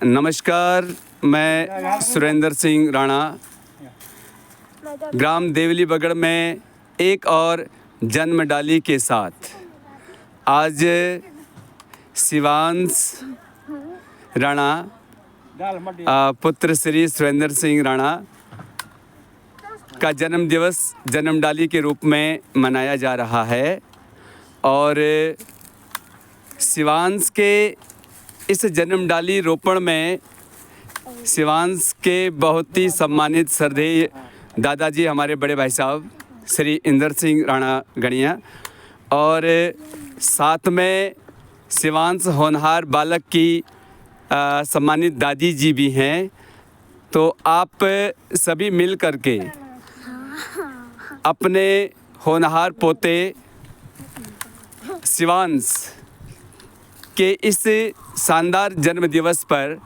नमस्कार, मैं सुरेंद्र सिंह राणा ग्राम देवली बगड़ में एक और जन्म डाली के साथ आज शिवांश राणा पुत्र श्री सुरेंद्र सिंह राणा का जन्म दिवस जन्म डाली के रूप में मनाया जा रहा है। और शिवांश के इस जन्म डाली रोपण में शिवांश के बहुत ही सम्मानित श्रद्धेय दादाजी हमारे बड़े भाई साहब श्री इंदर सिंह राणा गणिया और साथ में शिवांश होनहार बालक की सम्मानित दादी जी भी हैं। तो आप सभी मिल करके अपने होनहार पोते शिवांश के इस शानदार जन्म दिवस पर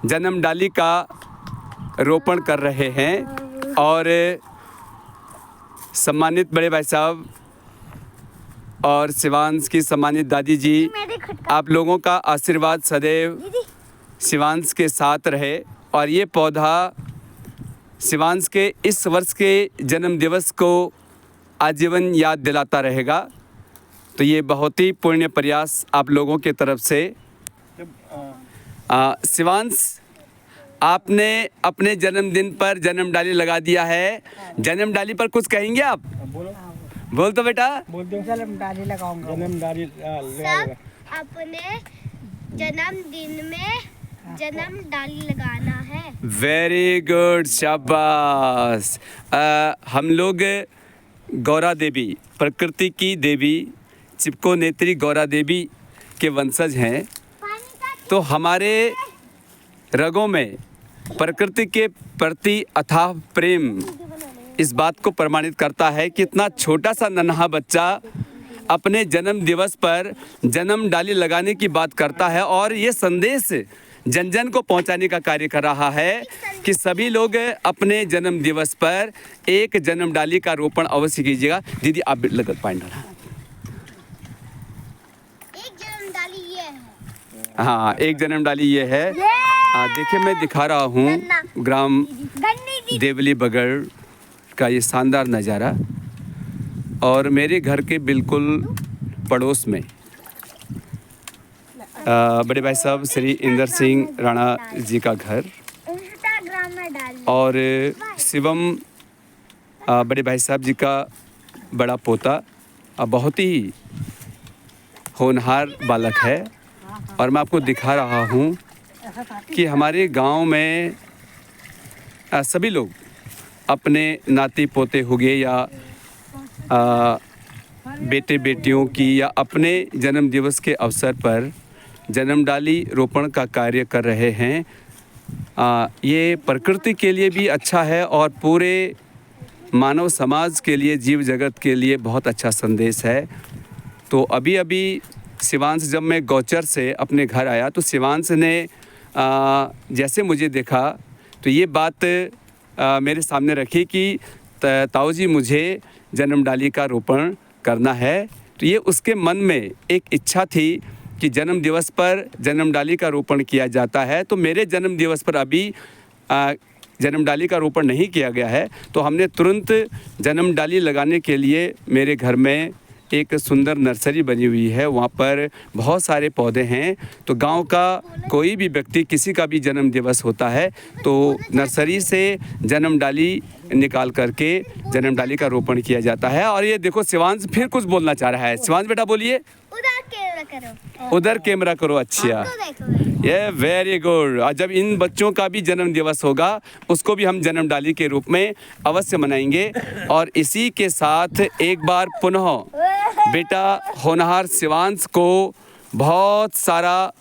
जन्म डाली का रोपण कर रहे हैं। और सम्मानित बड़े भाई साहब और शिवांश की सम्मानित दादी जी, आप लोगों का आशीर्वाद सदैव शिवांश के साथ रहे और ये पौधा शिवांश के इस वर्ष के जन्म दिवस को आजीवन याद दिलाता रहेगा। तो ये बहुत ही पुण्य प्रयास आप लोगों के तरफ से। शिवांश, आपने अपने जन्मदिन पर जन्म डाली लगा दिया है। जन्म डाली पर कुछ कहेंगे आप? बोल तो बेटा। जन्म डाली लगाऊंगा। जन्म डाली सब अपने जन्मदिन में जन्म डाली लगाना है। वेरी गुड, शाबाश। हम लोग गौरा देवी, प्रकृति की देवी चिपको नेत्री गौरा देवी के वंशज हैं। तो हमारे रगों में प्रकृति के प्रति अथाह प्रेम इस बात को प्रमाणित करता है कि इतना छोटा सा नन्हा बच्चा अपने जन्म दिवस पर जन्म डाली लगाने की बात करता है और ये संदेश जन जन को पहुंचाने का कार्य कर रहा है कि सभी लोग अपने जन्म दिवस पर एक जन्म डाली का रोपण अवश्य कीजिएगा। दीदी आप लगत पॉइंट डाला। एक जन्म डाली ये है। हाँ, एक जन्म डाली ये है। देखिए, मैं दिखा रहा हूँ ग्राम देवली बगड़ का ये शानदार नज़ारा और मेरे घर के बिल्कुल पड़ोस में बड़े भाई साहब श्री इंदर सिंह राणा जी का घर इंस्टाग्राम में डाली और शिवम बड़े भाई साहब जी का बड़ा पोता बहुत ही होनहार बालक है। और मैं आपको दिखा रहा हूँ कि हमारे गांव में सभी लोग अपने नाती पोते हुए या बेटे बेटियों की या अपने जन्म दिवस के अवसर पर जन्म डाली रोपण का कार्य कर रहे हैं। ये प्रकृति के लिए भी अच्छा है और पूरे मानव समाज के लिए, जीव जगत के लिए बहुत अच्छा संदेश है। तो अभी अभी शिवांश, जब मैं गौचर से अपने घर आया तो शिवांश ने जैसे मुझे देखा तो ये बात मेरे सामने रखी कि ताऊ जी मुझे जन्म डाली का रोपण करना है। तो ये उसके मन में एक इच्छा थी कि जन्म दिवस पर जन्म डाली का रोपण किया जाता है। तो मेरे जन्म दिवस पर अभी जन्म डाली का रोपण नहीं किया गया है। तो हमने तुरंत जन्म डाली लगाने के लिए मेरे घर में एक सुंदर नर्सरी बनी हुई है, वहाँ पर बहुत सारे पौधे हैं। तो गांव का कोई भी व्यक्ति, किसी का भी जन्म दिवस होता है तो नर्सरी से जन्म डाली निकाल करके जन्म डाली का रोपण किया जाता है। और ये देखो, शिवांश फिर कुछ बोलना चाह रहा है। शिवांश बेटा बोलिए। उधर कैमरा करो। अच्छा, ये वेरी गुड। और जब इन बच्चों का भी जन्म दिवस होगा उसको भी हम जन्म डाली के रूप में अवश्य मनाएंगे। और इसी के साथ एक बार पुनः बेटा होनहार शिवांश को बहुत सारा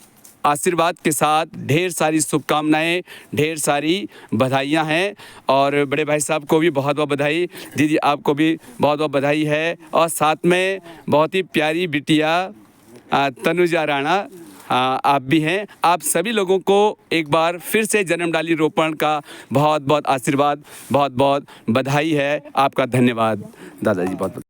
आशीर्वाद के साथ ढेर सारी शुभकामनाएं, ढेर सारी बधाइयां हैं। और बड़े भाई साहब को भी बहुत बहुत बधाई, दीदी आपको भी बहुत बहुत बधाई है। और साथ में बहुत ही प्यारी बिटिया तनुजा राणा आप भी हैं। आप सभी लोगों को एक बार फिर से जन्म डाली रोपण का बहुत बहुत आशीर्वाद, बहुत बहुत बधाई है। आपका धन्यवाद दादाजी, बहुत बहुत।